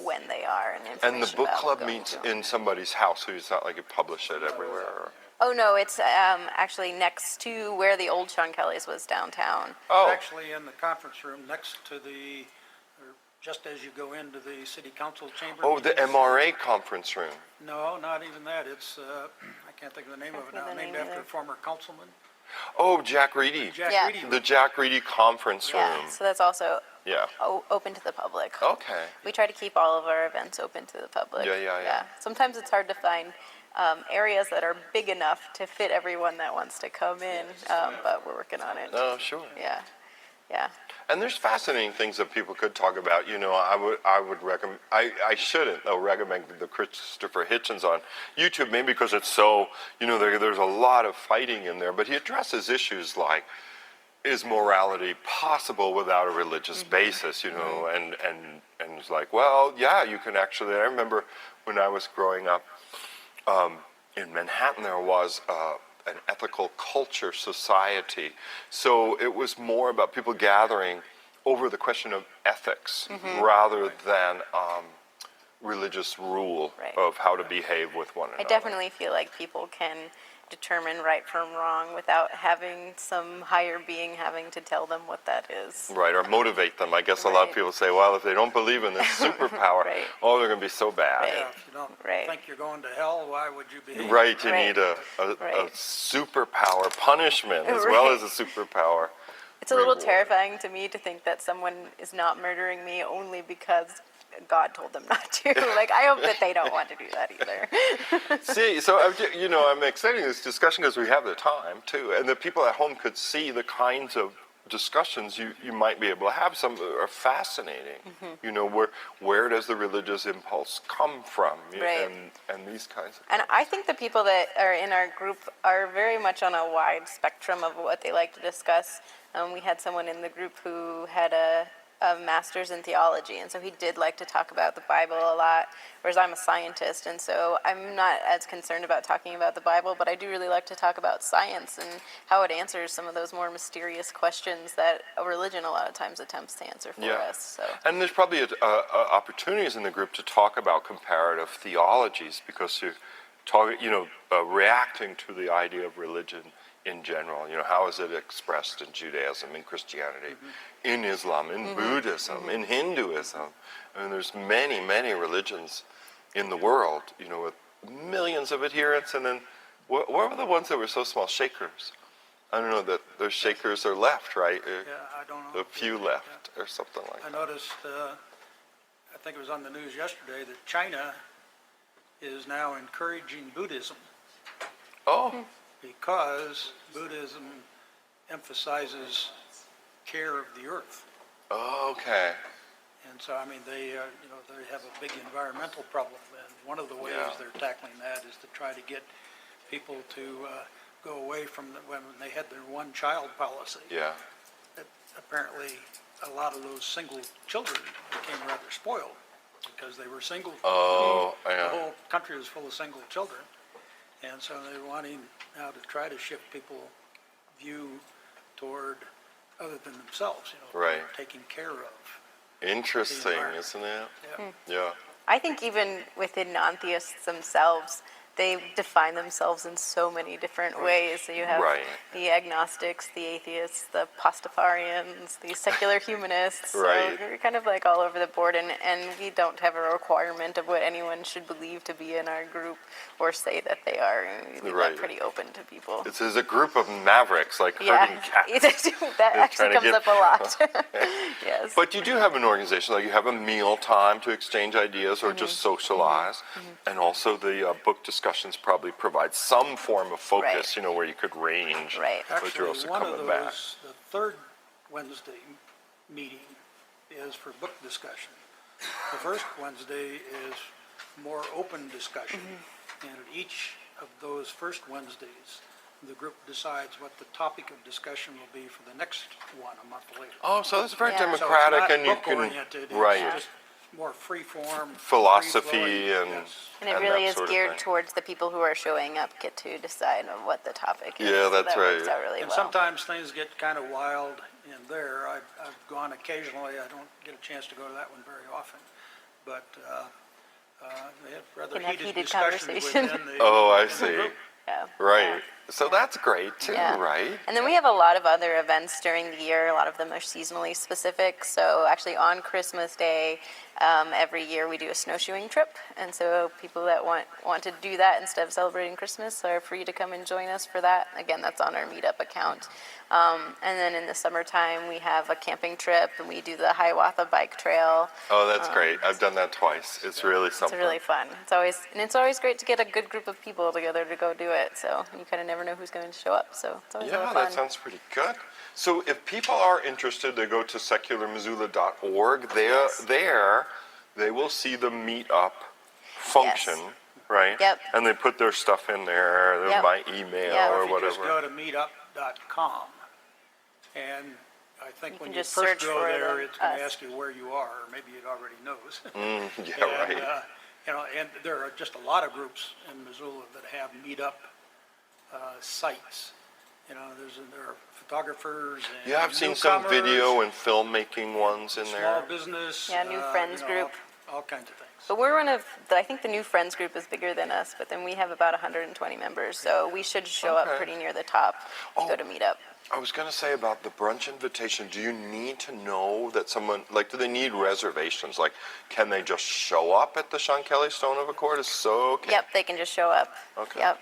when they are and information. And the book club meets in somebody's house, so it's not like you publish it everywhere. Oh, no, it's actually next to where the old Sean Kelly's was downtown. Oh. It's actually in the conference room next to just as you go into the city council chamber. Oh, the MRA conference room. No, not even that. It's, I can't think of the name of it now, named after a former councilman. Oh, Jack Reedy. The Jack Reedy conference room. Yeah, so that's also Yeah. Open to the public. Okay. We try to keep all of our events open to the public. Yeah. Sometimes it's hard to find areas that are big enough to fit everyone that wants to come in, but we're working on it. Oh, sure. Yeah. And there's fascinating things that people could talk about. You know, I would recommend. I shouldn't though recommend the Christopher Hitchens on YouTube, maybe because it's so. You know, there's a lot of fighting in there, but he addresses issues like, is morality possible without a religious basis? You know, and it's like, well, yeah, you can actually. I remember when I was growing up in Manhattan, there was an ethical culture society. So it was more about people gathering over the question of ethics rather than religious rule of how to behave with one another. I definitely feel like people can determine right from wrong without having some higher being having to tell them what that is. Right, or motivate them. I guess a lot of people say, well, if they don't believe in this superpower, oh, they're going to be so bad. Yeah, if you don't think you're going to hell, why would you be? Right, you need a superpower punishment as well as a superpower. It's a little terrifying to me to think that someone is not murdering me only because God told them not to. Like, I hope that they don't want to do that either. See, so, you know, I'm exciting this discussion because we have the time, too, and the people at home could see the kinds of discussions you might be able to have. Some are fascinating. You know, where does the religious impulse come from? And these kinds of And I think the people that are in our group are very much on a wide spectrum of what they like to discuss. We had someone in the group who had a master's in theology, and so he did like to talk about the Bible a lot, whereas I'm a scientist, and so I'm not as concerned about talking about the Bible, but I do really like to talk about science and how it answers some of those more mysterious questions that a religion a lot of times attempts to answer for us. So. And there's probably opportunities in the group to talk about comparative theologies because you're talking, reacting to the idea of religion in general? You know, how is it expressed in Judaism, in Christianity, in Islam, in Buddhism, in Hinduism? I mean, there's many, many religions in the world, you know, with millions of adherents. And then what were the ones that were so small? Shakers. I don't know that those Shakers are left, right? Yeah, I don't know. A few left or something like I that. noticed, I think it was on the news yesterday, that China is now encouraging Buddhism Oh, because Buddhism emphasizes care of the earth. okay. And so, I mean, they have a big environmental problem, and one of the ways Yeah. they're tackling that is to try to get people to go away from when they had their one-child policy. Yeah. Apparently, a lot of those single children became rather spoiled because they were single. Oh, The yeah. whole country was full of single children, and so they're wanting now to try to shift people's view toward other than themselves. You know, Right. taking care of. Interesting, environment. isn't it? Yeah. Yeah. I think even within non-theists themselves, they define themselves in so many different ways. So you have Right. the agnostics, the atheists, the pastafarians, the secular humanists. Right. So we're kind of like all over the board, and we don't have a requirement of what anyone should believe to be in our group or say that they are. We leave Right. that pretty open to people. It's a group of mavericks, like Yeah, herding cats. that They're actually trying to comes get- up a lot. Yes. But you do have an organization, like you have a meal time to exchange ideas or just socialize. And also the book discussions probably provide some form of focus, Right. you know, where you could range. Right. But you're Actually, also one of coming those, back. the third Wednesday meeting is for book discussion. The first Wednesday is more open discussion. And at each of those first Wednesdays, the group decides what the topic of discussion will be for the next one a month later. Oh, so that's very Yeah. democratic, so it's not and you can book-oriented, right it's just more free-form, philosophy free-flowing, and yes. And it and really that is sort of geared thing. towards the people who are showing up get to decide on what the topic is. Yeah, So that's that works right. out really And well. sometimes things get kind of wild in there. I've gone occasionally. I don't get a chance to go to that one very often. But they have rather Can have heated heated discussions conversation. within the Oh, I in the see. group. Yeah. Right. Yeah. So that's great too, Yeah. right? And then we have a lot of other events during the year. A lot of them are seasonally specific. So actually on Christmas Day, every year we do a snowshoeing trip. And so people that want to do that instead of celebrating Christmas are free to come and join us for that. Again, that's on our Meetup account. And then in the summertime, we have a camping trip, and we do the Hiawatha Bike Trail. Oh, that's great. I've done that twice. It's really It's something. really fun. It's always great to get a good group of people together to go do it. So you kind of never know who's going to show up. So it's always a lot Yeah, of fun. that sounds pretty good. So if people are interested, they go to secularmissoula.org. There, they will see the meetup function, right? Yep. And they put their stuff in there, Yep. my email Yeah. or If you just go whatever. to meetup.com, and I think when you just first search go for there, the- it's going to us. ask you where you are, or maybe it already knows. Yeah, And, right. and there are just a lot of groups in Missoula that have meetup sites. There are photographers and Yeah, I've seen some newcomers, video and filmmaking ones in small there. business. Yeah, New Friends group. All kinds of things. But we're I think the New Friends group is bigger than us, but then we have about 120 members, so we should show up Okay. pretty near the top to go to Meetup. I was going to say about the brunch invitation, do you need to know that someone, like, do they need reservations? Like, can they just show up at the Sean Kelly Stone of Accord? Is so okay. Yep, they can just show up. Okay. Yep.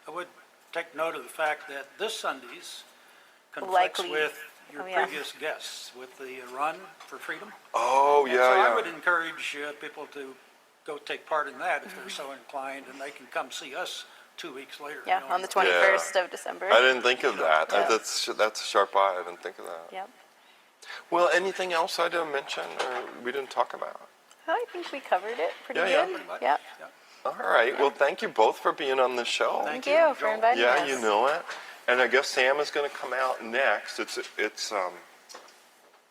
I would take note of the fact that this Sunday's conflicts Likely. with your Oh, yeah. previous guests, with the Run for Freedom. Oh, And yeah, so yeah. I would encourage people to go take part in that if they're so inclined, and they can come see us 2 weeks later. Yeah, on the 21st of December. I didn't think of that. Yeah. That's a sharp eye. I didn't think of that. Yep. Well, anything else I didn't mention or we didn't talk about? I think we covered it pretty Yeah, good. yeah. Yep. All right. Well, thank you both for being on the show. Thank you for inviting us. Yeah, you know it. And I guess Sam is going to come out next. It's I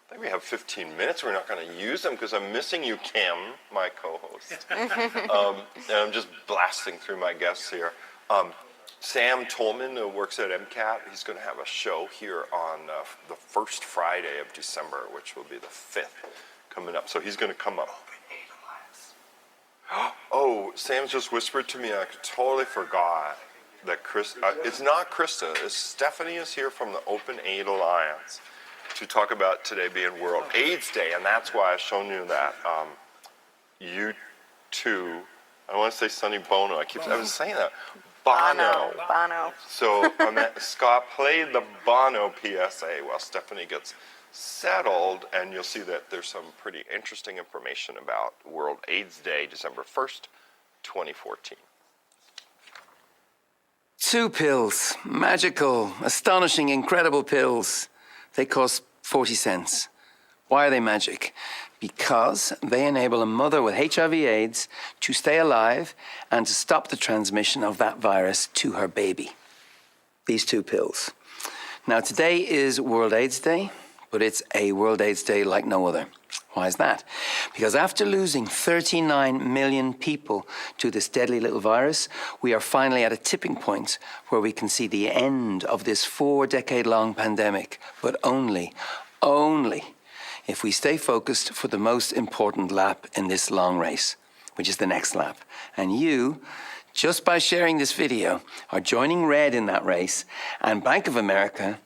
think we have 15 minutes. We're not going to use them because I'm missing you, Kim, my co-host. And I'm just blasting through my guests here. Sam Tolman, who works at MCAT, he's going to have a show here on the first Friday of December, which will be the 5th, coming up. So he's going to come up. Oh, Sam's just whispered to me, I totally forgot. that it's not Krista, it's Stephanie is here from the Open AID Alliance to talk about today being World AIDS Day, and that's why I've shown you that. You two, I want to say Sonny Bono, I was saying that. Bono. So Scott played the Bono PSA while Stephanie gets settled, and you'll see that there's some pretty interesting information about World AIDS Day, December 1st, 2014. 2 pills. Magical, astonishing, incredible pills. They cost 40 cents. Why are they magic? Because they enable a mother with HIV/AIDS to stay alive and to stop the transmission of that virus to her baby. These 2 pills. Now, today is World AIDS Day, but it's a World AIDS Day like no other. Why is that? Because after losing 39 million people to this deadly little virus, we are finally at a tipping point where we can see the end of this 4-decade-long pandemic, but only if we stay focused for the most important lap in this long race, which is the next lap. And you, just by sharing this video, are joining red in that race, and Bank of America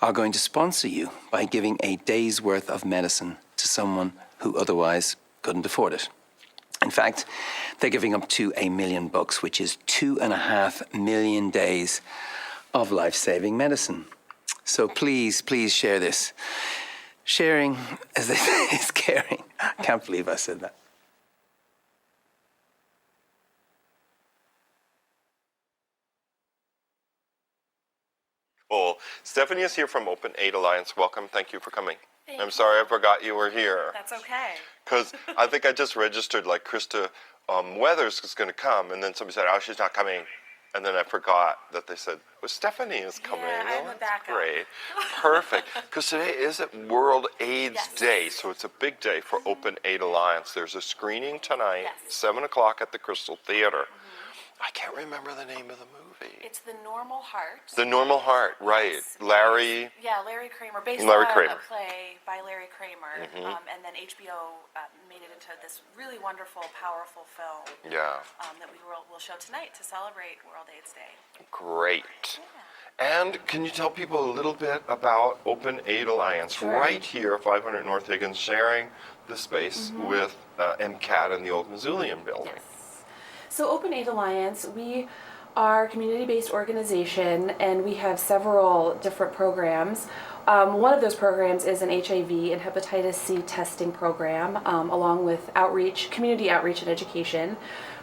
are going to sponsor you by giving a day's worth of medicine to someone who otherwise couldn't afford it. In fact, they're giving up to $1 million, which is 2.5 million days of life-saving medicine. So please share this. Sharing, as they say, is caring. I can't believe I said that. Well, Stephanie is here from Open AID Alliance. Welcome. Thank you for coming. I'm sorry I forgot you were here. That's okay. Because I think I just registered like Krista Weathers is going to come, and then somebody said, oh, she's not coming. And then I forgot that they said, well, Stephanie is coming. Yeah, I'm a backup. Great. Perfect. Because today is World AIDS Day, so it's a big day for Open AID Alliance. There's a screening tonight, 7 o'clock at the Crystal Theater. I can't remember the name of the movie. It's The Normal Heart. The Normal Heart, right. Yes. Larry Kramer, based Larry on Kramer. a play by Larry Kramer. And then HBO made it into this really wonderful, powerful film that we will show tonight to celebrate World AIDS Day. Great. Yeah. And can you tell people a little bit about Open AID Alliance right here, 500 North Higgins, sharing the space with MCAT and the old Missoulian building? Yes. So Open AID Alliance, we are a community-based organization, and we have several different programs. One of those programs is an HIV and hepatitis C testing program, along with outreach, community outreach and education.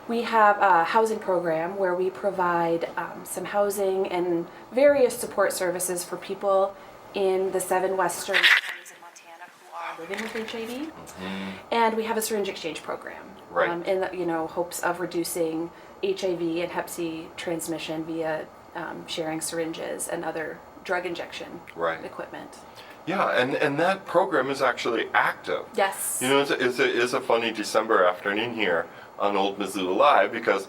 We have a housing program where we provide some housing and various support services for people in the 7 western counties in Montana who are living with HIV. And we have a syringe exchange program. In the, hopes of reducing HIV and Hep C transmission via sharing syringes and other drug injection equipment. Yeah, and that program is actually active. Yes. It's a funny December afternoon here on Old Missoula Live because,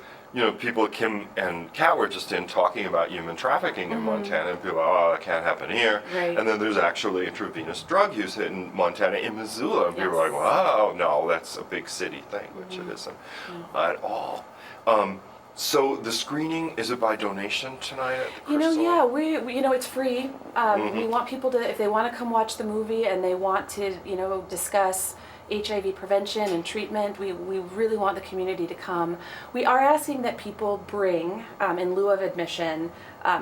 people, Kim and Kat were just in talking about human trafficking in Montana, and people are, that can't happen here. Right. And then there's actually intravenous drug use in Montana, in Missoula, and people are like, wow, no, that's a big city thing, which it isn't at all. So the screening, is it by donation tonight at the Crystal? We it's free. We want people to, if they want to come watch the movie and they want to, discuss HIV prevention and treatment, we really want the community to come. We are asking that people bring, in lieu of admission,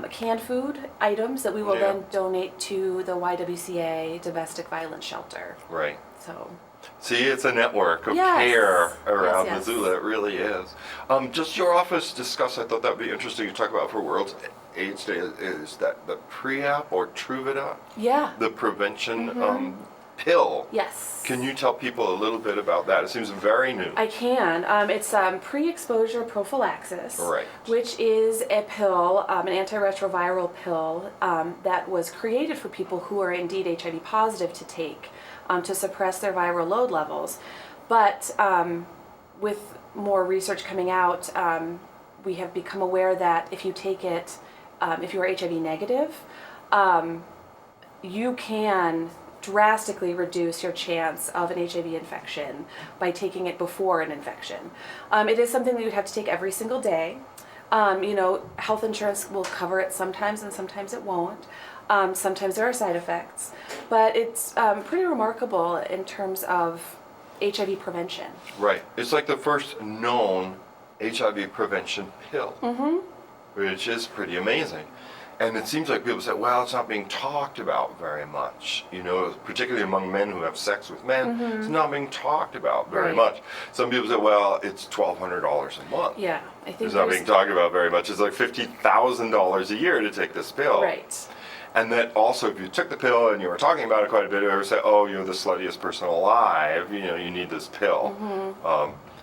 canned food items that we will then donate to the YWCA Domestic Violence Shelter. Right. So. See, it's a network of care around Missoula. It really is. Just your office discussed, I thought that would be interesting to talk about for World AIDS Day, is that the Pre-App or Truvada? Yeah. The prevention pill. Yes. Can you tell people a little bit about that? It seems very new. I can. It's pre-exposure prophylaxis, right, which is a pill, an antiretroviral pill that was created for people who are indeed HIV positive to take to suppress their viral load levels. But with more research coming out, we have become aware that if you take it, if you are HIV negative, you can drastically reduce your chance of an HIV infection by taking it before an infection. It is something that you'd have to take every single day. Health insurance will cover it sometimes and sometimes it won't. Sometimes there are side effects, but it's pretty remarkable in terms of HIV prevention. Right. It's like the first known HIV prevention pill, which is pretty amazing. And it seems like people say, well, it's not being talked about very much, particularly among men who have sex with men. It's not being talked about very much. Some people say, well, it's $1,200 a month. Yeah, I think it's not being talked about very much. It's like $50,000 a year to take this pill. Right. And that also, if you took the pill and you were talking about it quite a bit, you ever say, oh, you're the sluttiest person alive, you need this pill.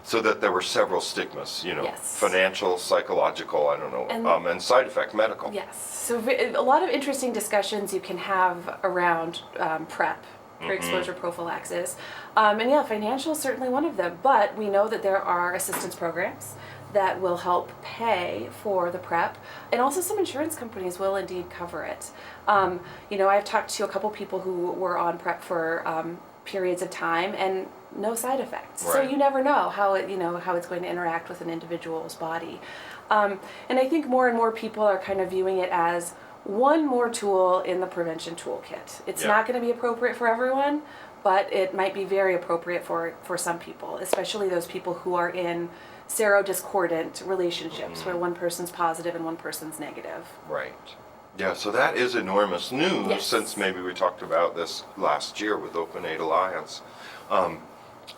So that there were several stigmas, financial, psychological, I don't know, and side effect, medical. Yes. So a lot of interesting discussions you can have around PrEP, pre-exposure prophylaxis. Financial is certainly one of them. But we know that there are assistance programs that will help pay for the PrEP, and also some insurance companies will indeed cover it. I've talked to a couple people who were on PrEP for periods of time and no side effects. Right. So you never know how it's going to interact with an individual's body. And I think more and more people are kind of viewing it as one more tool in the prevention toolkit. It's not going to be appropriate for everyone, but it might be very appropriate for some people, especially those people who are in serodiscordant relationships where one person's positive and one person's negative. Right. Yeah, so that is enormous news since maybe we talked about this last year with Open AID Alliance.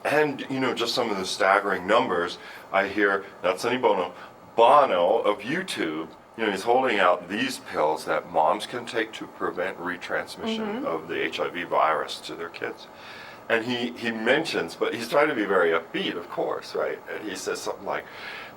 And, just some of the staggering numbers. I hear, not Sonny Bono of YouTube, he's holding out these pills that moms can take to prevent retransmission of the HIV virus to their kids. And he mentions, but he's trying to be very upbeat, of course, right? And he says something like,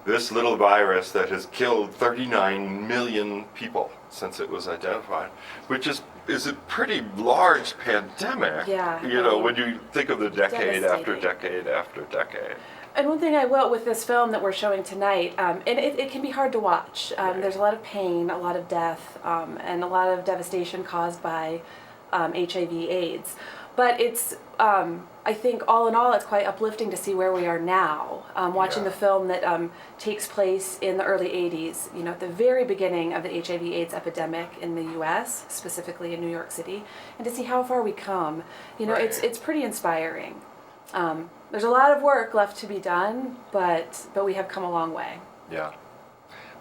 this little virus that has killed 39 million people since it was identified, which is a pretty large pandemic. Yeah. When you think of the decade after decade after decade. And one thing I will with this film that we're showing tonight, and it can be hard to watch. There's a lot of pain, a lot of death, and a lot of devastation caused by HIV/AIDS. But it's, I think, all in all, it's quite uplifting to see where we are now. Watching the film that takes place in the early 80s, at the very beginning of the HIV/AIDS epidemic in the U.S., specifically in New York City, and to see how far we come, it's pretty inspiring. There's a lot of work left to be done, but we have come a long way. Yeah.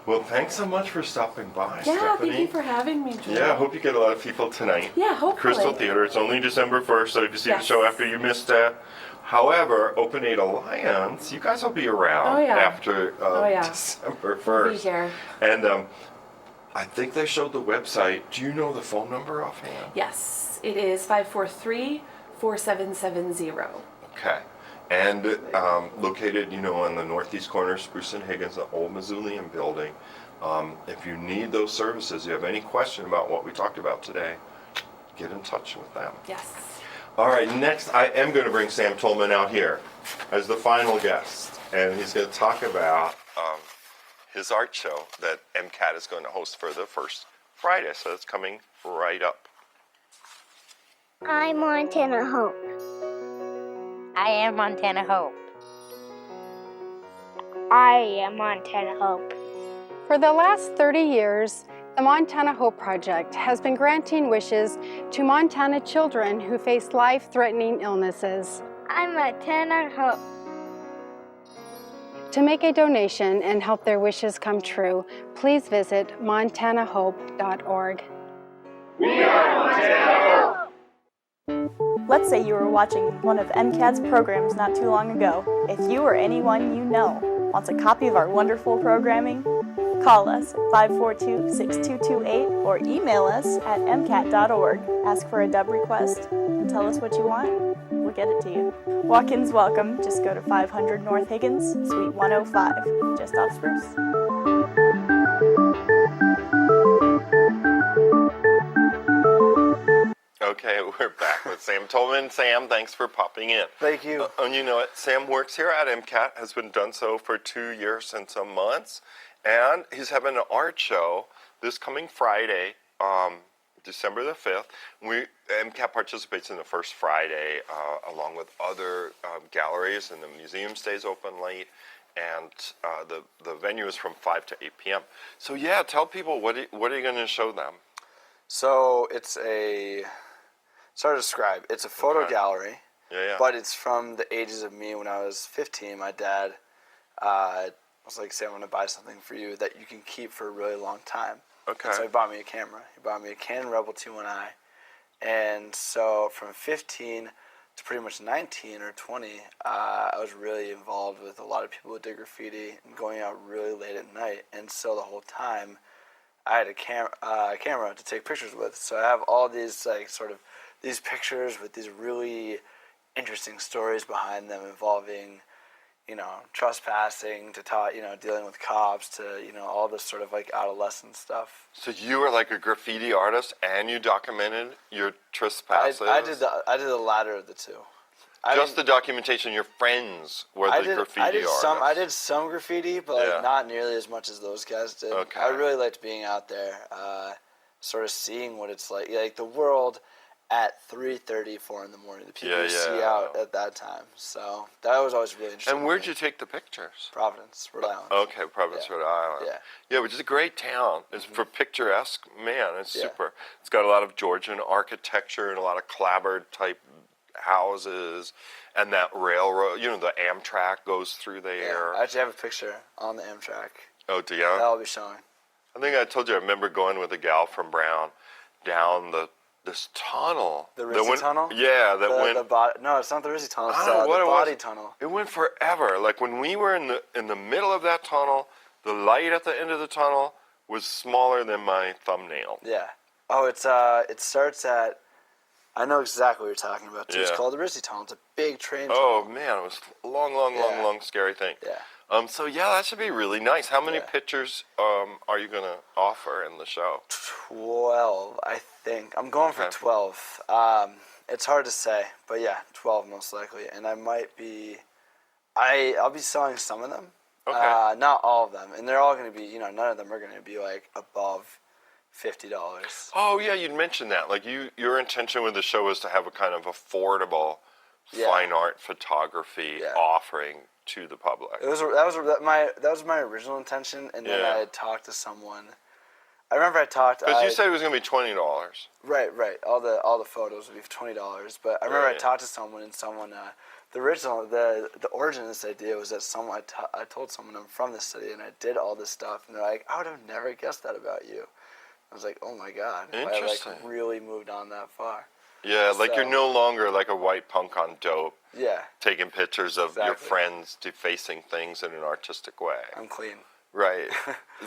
Well, thanks so much for stopping by, Yeah, Stephanie. thank you for having me, Joel. Yeah, I hope you get a lot of people tonight. Yeah, hopefully. Crystal Theater, it's only December 1st, so if you see the show after you missed it. However, Open AID Alliance, you guys will be around after December 1st. We'll be here. And I think they showed the website. Do you know the phone number offhand? Yes, it is 543-4770. Okay. And located, on the northeast corner, Spruce and Higgins, the old Missoulian building. If you need those services, you have any question about what we talked about today, get in touch with them. Yes. All right, next I am going to bring Sam Tolman out here as the final guest. And he's going to talk about his art show that MCAT is going to host for the first Friday. So it's coming right up. I'm Montana Hope. I am Montana Hope. I am Montana Hope. For the last 30 years, the Montana Hope Project has been granting wishes to Montana children who face life-threatening illnesses. I'm Montana Hope. To make a donation and help their wishes come true, please visit montanahope.org. We are Montana Hope! Let's say you were watching one of MCAT's programs not too long ago. If you or anyone you know wants a copy of our wonderful programming, call us at 542-6228 or email us at mcat.org. Ask for a dub request and tell us what you want. We'll get it to you. Walk-ins welcome. Just go to 500 North Higgins, Suite 105, just off Spruce. Okay, we're back with Sam Tolman. Sam, thanks for popping in. Thank you. And you know what? Sam works here at MCAT, has been done so for 2 years and some months, and he's having an art show this coming Friday, December the 5th. MCAT participates in the first Friday along with other galleries, and the museum stays open late. and the venue is from 5 to 8 p.m. So yeah, tell people what are you going to show them? So it's it's hard to describe. It's a photo gallery. Yeah. But it's from the ages of me when I was 15. My dad was like, say, I'm going to buy something for you that you can keep for a really long time. Okay. And so he bought me a camera. He bought me a Canon Rebel 2.1i. And so from 15 to pretty much 19 or 20, I was really involved with a lot of people who did graffiti and going out really late at night. And so the whole time, I had a camera to take pictures with. So I have all these like sort of these pictures with these really interesting stories behind them involving, trespassing to dealing with cops to, all this sort of like adolescent stuff. So you were like a graffiti artist and you documented your trespasses? I did the latter of the two. The documentation, your friends were the graffiti artists. I did some graffiti, but like not nearly as much as those guys did. Okay. I really liked being out there, sort of seeing what it's like the world at 3:30, 4 in the morning. The people you see out at that time. So that was always really interesting. And where'd you take the pictures? Providence, Rhode Island. Okay, Providence, Rhode Island. Yeah, which is a great town. It's for picturesque, man. It's super. It's got a lot of Georgian architecture and a lot of clapboard type houses, and that railroad. The Amtrak goes through there. I actually have a picture on the Amtrak. Oh, do you? That'll be showing. I think I told you. I remember going with a gal from Brown down this tunnel. The Rizzi tunnel? Yeah, no, it's not the Rizzi tunnel. It's I don't know what the it body was. tunnel. It went forever. Like when we were in the middle of that tunnel, the light at the end of the tunnel was smaller than my thumbnail. Yeah. Oh, it starts at. I know exactly what you're talking about too. It's called the Rizzi tunnel. It's a big train tunnel. Oh man, it was a long, scary thing. Yeah. So yeah, that should be really nice. How many pictures are you gonna offer in the show? 12, I think. I'm going for 12. It's hard to say, but yeah, 12 most likely. And I might be. I'll be selling some of them. Okay. Not all of them, and they're all going to be. None of them are going to be like above $50. Oh yeah, you'd mentioned that. Like your intention with the show was to have a kind of affordable fine art photography offering to the public. That was my original intention, and then I had talked to someone. I remember I talked. Because you said it was going to be $20. Right. All the photos would be $20. But I remember I talked to someone, and someone the origin of this idea was that I told someone I'm from this city, and I did all this stuff, and they're like, I would have never guessed that about you. I was like, oh my God, interesting. I really moved on that far. Yeah, like you're no longer like a white punk on dope. Yeah. Taking pictures of your friends defacing things in an artistic way. I'm clean. Right.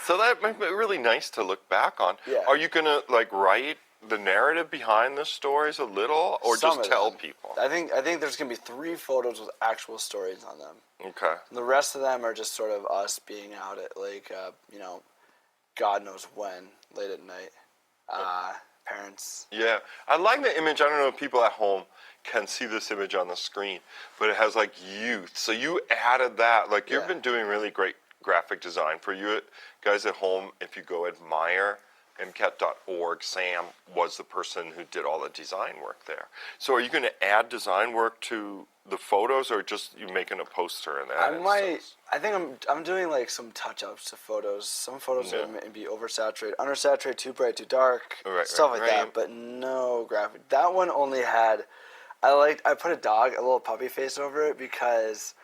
So that might be really nice to look back on. Yeah. Are you gonna like write the narrative behind the stories a little, or just tell people? I think there's gonna be 3 photos with actual stories on them. Okay. The rest of them are just sort of us being out at like God knows when, late at night. Parents. Yeah, I like the image. I don't know if people at home can see this image on the screen, but it has like youth. So you added that. Like you've been doing really great graphic design. For you guys at home, if you go admire MCAT.org, Sam was the person who did all the design work there. So are you going to add design work to the photos, or just you making a poster in that? I think I'm doing like some touch-ups to photos. Some photos are maybe oversaturated, undersaturated, too bright, too dark, stuff like that. But no graphic. That one only had. I put a little puppy face over it because,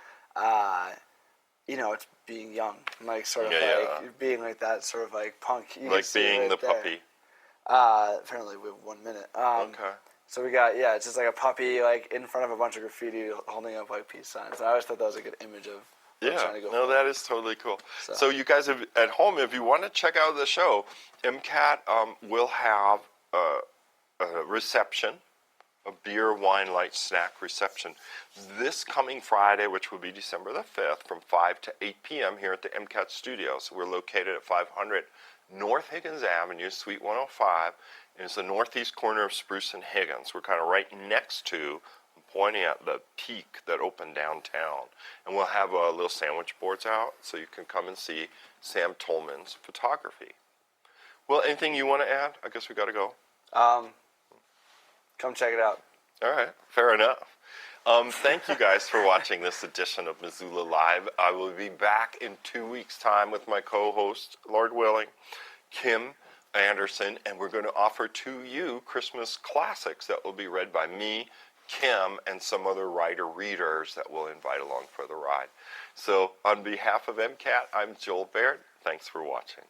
it's being young, like sort of being like that, sort of like punk. You like being the puppy. Apparently we have 1 minute. Okay. So we got it's just like a puppy like in front of a bunch of graffiti holding up like peace signs. I always thought that was a good image of. That is totally cool. So you guys at home, if you want to check out the show, MCAT will have a reception, a beer, wine, light snack reception this coming Friday, which will be December the 5th, from 5 to 8 p.m. here at the MCAT studios. We're located at 500 North Higgins Avenue, Suite 105. And it's the northeast corner of Spruce and Higgins. We're kind of right next to, pointing at the peak that opened downtown. And we'll have little sandwich boards out so you can come and see Sam Tolman's photography. Well, anything you want to add? I guess we got to go. Come check it out. All right, fair enough. Thank you guys for watching this edition of Missoula Live. I will be back in 2 weeks' time with my co-host, Lord willing, Kim Anderson, and we're going to offer to you Christmas classics that will be read by me, Kim, and some other writer-readers that we'll invite along for the ride. So on behalf of MCAT, I'm Joel Baird. Thanks for watching.